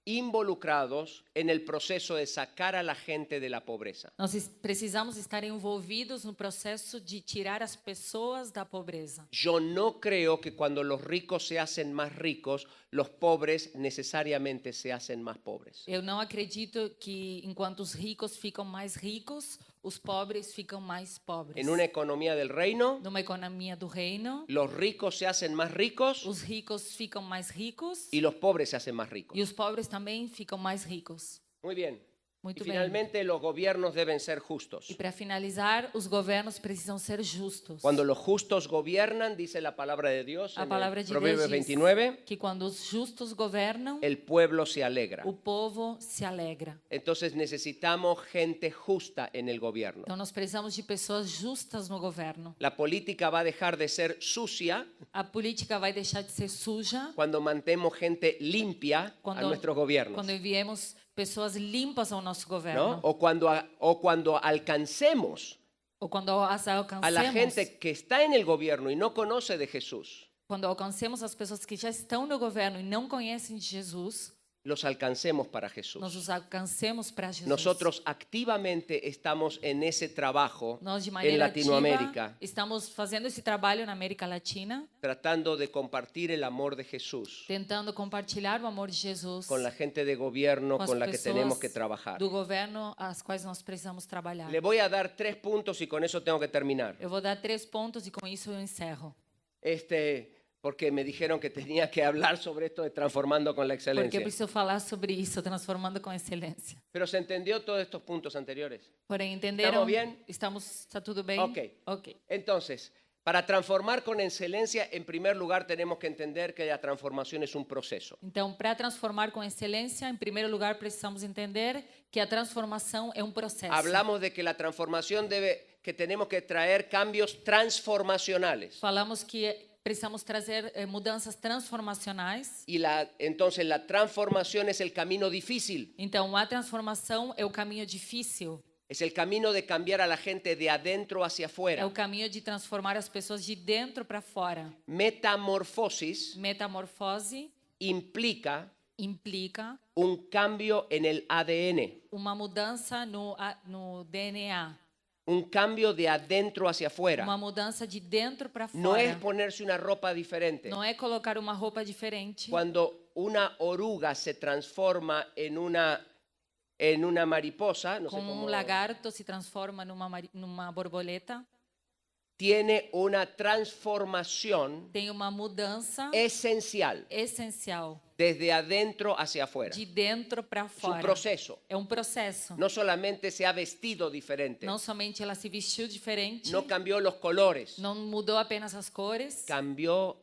involucrados en el proceso de sacar a la gente de la pobreza. Nós precisamos estar envolvidos no processo de tirar as pessoas da pobreza. Yo no creo que cuando los ricos se hacen más ricos, los pobres necesariamente se hacen más pobres. Eu não acredito que enquanto os ricos ficam mais ricos, os pobres ficam mais pobres. En una economía del reino, Numa economia do reino, los ricos se hacen más ricos os ricos ficam mais ricos y los pobres se hacen más ricos. e os pobres também ficam mais ricos. Muy bien. Muito Y bem. finalmente los gobiernos deben ser justos. E para finalizar, os governos precisam ser justos. Cuando los justos gobiernan, dice la palabra de Dios A en palavra el de Proverbios Deus diz 29, que quando os justos governam, el pueblo se alegra. o povo se alegra. Entonces necesitamos gente justa en el gobierno. Então nós precisamos de pessoas justas no governo. La política va a dejar de ser sucia A política vai deixar de ser suja cuando mantemos gente limpia a nuestros gobiernos, quando enviemos pessoas limpas ao nosso governo. ¿no? O cuando alcancemos Ou quando as a la alcancemos, gente que está en el gobierno y no conoce de Jesús, quando alcancemos as pessoas que já estão no governo e não conhecem de Jesus, los alcancemos para Jesús. nós os alcancemos para Jesus. Nosotros activamente estamos en ese trabajo Nós de en maneira Latinoamérica, ativa estamos fazendo esse trabalho na América Latina, tratando de compartir el amor de Jesús tentando compartilhar o amor de Jesus con la gente de gobierno com as con la que pessoas tenemos que trabajar. do governo as quais nós precisamos trabalhar. Le voy a dar 3 puntos y con eso tengo que terminar. Eu vou dar 3 pontos e com isso eu encerro. Porque me dijeron que tenía que hablar sobre esto de transformando con la Porque excelencia. eu preciso falar sobre isso, transformando com excelência. Pero se entendió todos estos puntos anteriores. Porém, entenderam? ¿Estamos bien? Está tudo bem? Ok. Entonces, para transformar con excelencia, en primer lugar tenemos que entender que la transformación es un proceso. Então, para transformar com excelência, em primeiro lugar, precisamos entender que a transformação é processo. Hablamos de que la transformación que tenemos que traer cambios transformacionales. Falamos que precisamos trazer mudanças transformacionais. Y entonces la transformación es el camino difícil. Então, a transformação é o caminho difícil. Es el camino de cambiar a la gente de adentro hacia É afuera. o caminho de transformar as pessoas de dentro para fora. Metamorfosis Metamorfose implica implica un cambio en el ADN. uma mudança no DNA. un cambio de adentro hacia afuera. Uma mudança de dentro para No es fora. ponerse una ropa diferente. Não é colocar uma roupa diferente. Cuando una oruga se transforma en una mariposa, no sé Como cómo, lagarto se transforma numa borboleta, tiene una transformación tem uma mudança esencial essencial desde adentro hacia afuera. de dentro para Es un fora. proceso. É um processo. No solamente se ha vestido diferente, Não somente ela se vestiu diferente, no cambió los colores, não mudou apenas as cores, cambió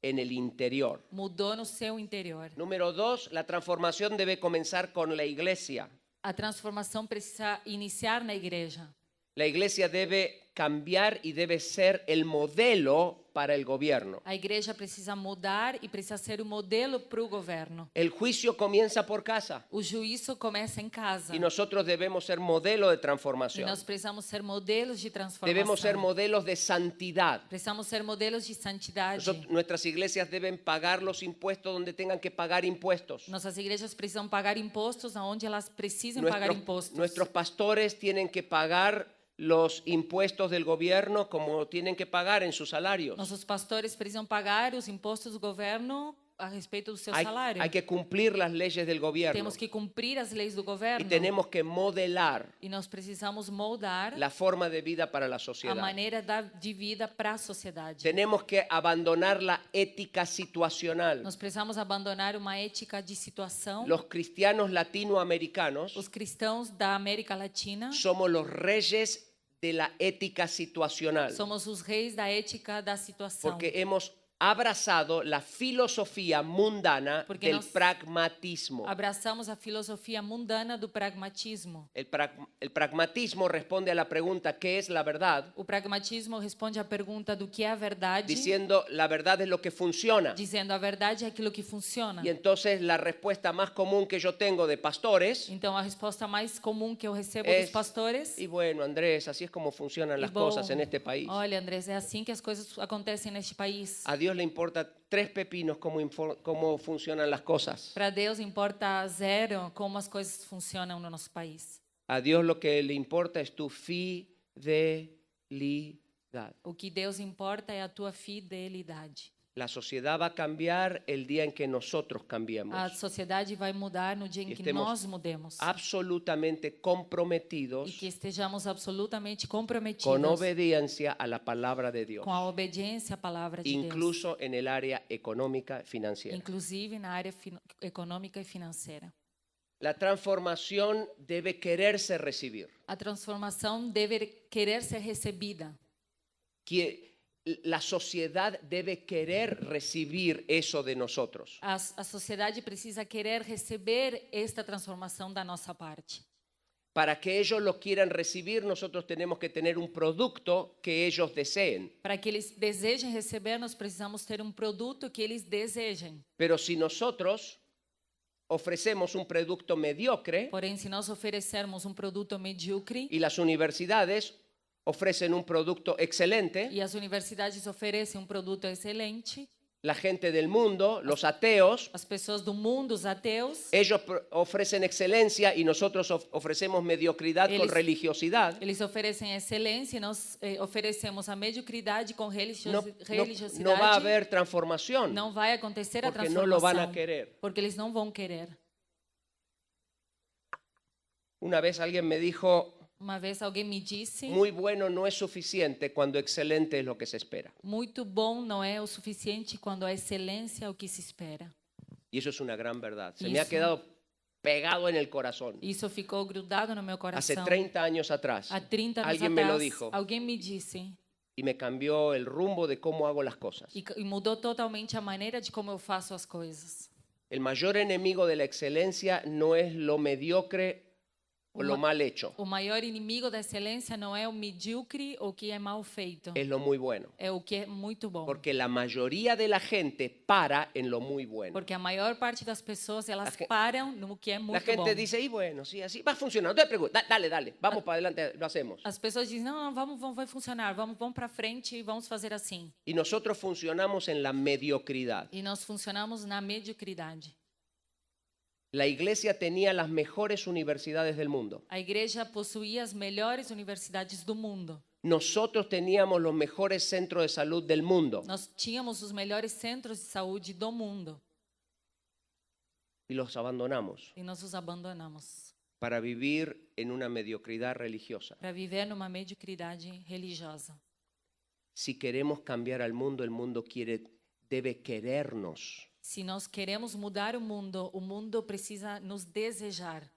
en el interior. mudou no seu interior. Número 2, la transformación debe comenzar con la iglesia. A transformação precisa iniciar na igreja. La iglesia debe cambiar y debe ser el modelo para el gobierno. A igreja precisa mudar e precisa ser o modelo para o governo. El juicio comienza por casa O juízo começa em casa. y nosotros debemos ser modelo de E transformación. nós precisamos ser modelos de transformação. Debemos ser modelos de santidad. Precisamos ser modelos de santidade. Nuestras iglesias deben pagar los impuestos donde tengan que pagar impuestos. Nossas igrejas precisam pagar impostos aonde elas precisam pagar impostos. Nuestros pastores tienen que pagar los impuestos del gobierno como tienen que pagar en sus salarios. Nossos pastores precisam pagar os impostos do governo a respeito do seu Hay, salário. hay que cumplir las leyes del gobierno Temos que cumprir as leis do y governo. tenemos que modelar E nós precisamos moldar la forma de vida para la a sociedad. maneira de vida para a sociedade. Tenemos que abandonar la ética situacional. Nós precisamos abandonar uma ética de situação. Los cristianos latinoamericanos Os cristãos da América Latina somos los reyes de la ética situacional somos os reis da ética da situação. porque hemos abrazado la filosofía mundana Porque del nós pragmatismo. Abraçamos a filosofia mundana do pragmatismo. El pragmatismo responde a la pregunta ¿qué es la verdad? O pragmatismo responde à pergunta do que é a verdade, Diciendo la verdad es lo que funciona. dizendo a verdade é aquilo que funciona. Y entonces la respuesta más común que yo tengo de pastores Então a resposta mais comum que eu recebo es, dos pastores y bueno, Andrés, así es como funcionan las bom, cosas en este país. Olha, Andrés, é assim que as coisas acontecem neste país. A Dios le importa 3 pepinos cómo funcionan las cosas. Para Deus importa zero como as coisas funcionam no nosso país. A Dios lo que le importa es tu fidelidad. O que Deus importa é a tua fidelidade. La sociedad va a cambiar el día en que nosotros cambiemos. A sociedade vai mudar no dia em que Estemos nós mudemos. Absolutamente E comprometidos que estejamos absolutamente comprometidos con obediencia a la palabra de Dios, com a obediência à palavra de incluso en el área económica y financiera. Deus, inclusive na área econômica e financeira. La transformación debe quererse recibir. A transformação deve querer ser recebida. La sociedad debe querer recibir eso de nosotros. A sociedade precisa querer receber esta transformação da nossa parte. Para que ellos lo quieran recibir, nosotros tenemos que tener un producto que ellos deseen. Para que eles desejem receber, nós precisamos ter produto que eles desejem. Pero si nosotros ofrecemos un producto mediocre Porém, se nós oferecermos produto medíocre y las universidades ofrecen un producto excelente, e as universidades oferecem produto excelente, la gente del mundo, los ateos, as pessoas do mundo, os ateus, ellos ofrecen excelencia y nosotros ofrecemos mediocridad con religiosidad. eles oferecem excelência e nós oferecemos a mediocridade com religiosidade. No va a haber transformación Não vai acontecer a porque transformação. no lo van a querer. Porque eles não vão querer. Una vez alguien me dijo, Uma vez alguém me disse, muy bueno no es suficiente cuando excelente es lo que se espera. muito bom não é o suficiente quando a excelência é o que se espera. Y eso es una gran verdad. Se me ha Eso. quedado pegado en el corazón. Isso ficou grudado no meu Hace coração. 30 años atrás, Há 30 anos alguien me atrás, lo dijo alguém me disse y me cambió el rumbo de cómo hago las cosas. e mudou totalmente a maneira de como eu faço as coisas. El mayor enemigo de la excelencia no es lo mediocre o lo mal hecho, O maior inimigo da excelência não é o medíocre ou o que é mal feito. es lo muy bueno. É o que é muito bom. Porque la mayoría de la gente para en lo muy bueno. Porque a maior parte das pessoas, elas gen- param no que é La muito gente bom. dice, y bueno, sí, así va funcionando. No te preocupes, dale, vamos para adelante, lo hacemos. As pessoas dizem, não, vamos, vai funcionar, vamos para frente e vamos fazer assim. Y nosotros funcionamos en la mediocridad. E nós funcionamos na mediocridade. La iglesia tenía las mejores universidades del mundo. A igreja possuía as melhores universidades do mundo. Nosotros teníamos los mejores centros de salud del mundo Nós tínhamos os melhores centros de saúde do mundo y los abandonamos e nós os abandonamos para vivir en una mediocridad religiosa. para viver numa mediocridade religiosa. Si queremos cambiar al mundo, el mundo debe querernos. Se nós queremos mudar o mundo precisa nos desejar.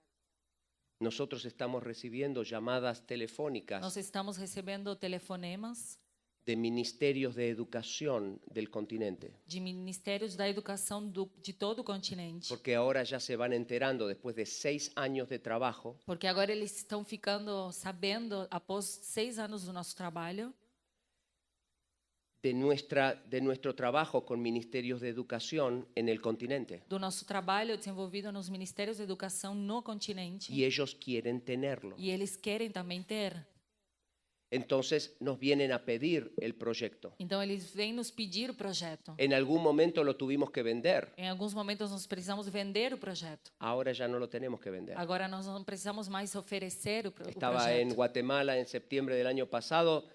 Nosotros estamos recibiendo llamadas Nós telefónicas estamos recebendo telefonemas de ministerios de educación del continente, de ministérios da educação de todo o continente, porque ahora ya se van enterando después de 6 años de trabajo porque agora eles estão ficando sabendo, após 6 anos do nosso trabalho, de nuestro trabajo con ministerios de educación en el continente. do nosso trabalho desenvolvido nos ministérios de educação no continente, Y ellos quieren tenerlo. e eles querem também ter. Entonces nos vienen a pedir el proyecto. Então eles vêm nos pedir o projeto. En algún momento lo tuvimos que vender. Em alguns momentos nós precisamos vender o projeto. Ahora ya no lo tenemos que vender. Agora nós não precisamos mais oferecer o Estaba en projeto. Guatemala en septiembre del año pasado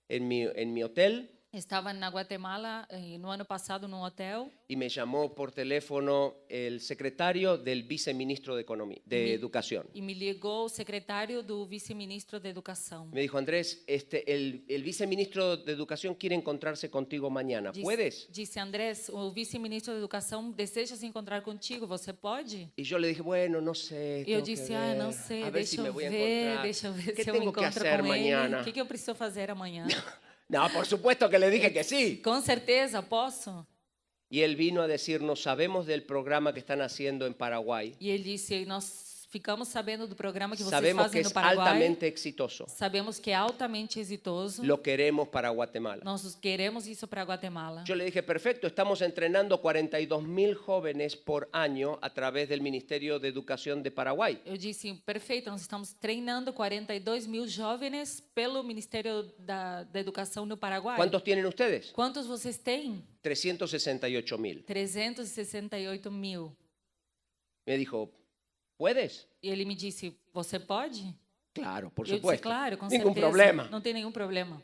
en mi hotel Estava na Guatemala no ano passado num hotel y me llamó por teléfono el secretario del viceministro de Educación. e me ligou o secretário do vice-ministro de Educação. Me dijo, Andrés, el viceministro de Educación quiere encontrarse contigo mañana. ¿Puedes? Disse, Andrés, o vice-ministro de Educação deseja se encontrar contigo, você pode? Y yo le dije, bueno, no sé. E eu tengo que disse, ver, não sei, a ver si deixa me eu voy a ver, encontrar. deixa eu ver ¿Qué se eu tengo que encontro hacer com mañana? ele. O que eu preciso fazer amanhã? No, por supuesto que le dije que sí. Com certeza, posso? Y él vino a decirnos, sabemos del programa que están haciendo en Paraguay. E ele disse, nós ficamos sabendo do programa que vocês Sabemos que fazem no es Paraguai. altamente exitoso. Sabemos que é altamente exitoso. Lo queremos para Guatemala. Nós queremos isso para Guatemala. Yo le dije, perfecto, estamos entrenando 42.000 jóvenes por año a través del Ministerio de Educación de Paraguay. Eu disse, perfeito, nós estamos treinando 42.000 jovens pelo Ministério da Educação no Paraguai. ¿Cuántos tienen ustedes? Quantos vocês têm? 368.000. 368.000. Me dijo, ¿puedes? E ele me disse, você pode? Claro, por Eu disse, supuesto. claro, com Ningún certeza. problema. Não tem nenhum problema.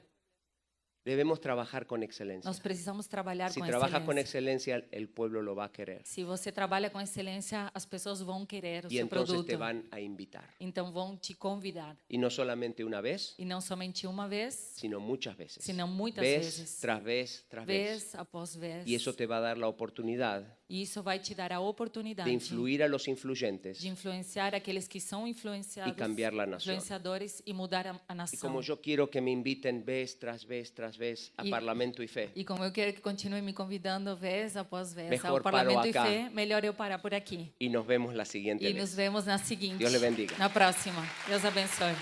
Debemos trabajar con excelencia. Nós precisamos trabalhar Si com trabajas con excelência. excelencia, el pueblo lo va a querer. Se você trabalha com excelência, as pessoas vão querer o Y seu entonces produto. te van a invitar. Então vão te convidar. Y no solamente una vez, E não somente uma vez, sino muchas veces. senão muitas Vez vezes. tras vez tras vez. Vez após vez. Y eso te va a dar la oportunidad E isso vai te dar a oportunidade de influir a los influyentes de influenciar aqueles que são influenciados, y cambiar la nación. influenciadores e mudar a Y nação. como yo quiero que me inviten vez tras vez tras vez a Y- Parlamento y Fe, E como eu quero que continue me convidando vez após vez Mejor ao Parlamento paro e acá. Fé, melhor eu parar por aqui. y nos vemos la siguiente E nos vez. vemos na seguinte. Deus lhe bendiga. Na próxima. Deus abençoe.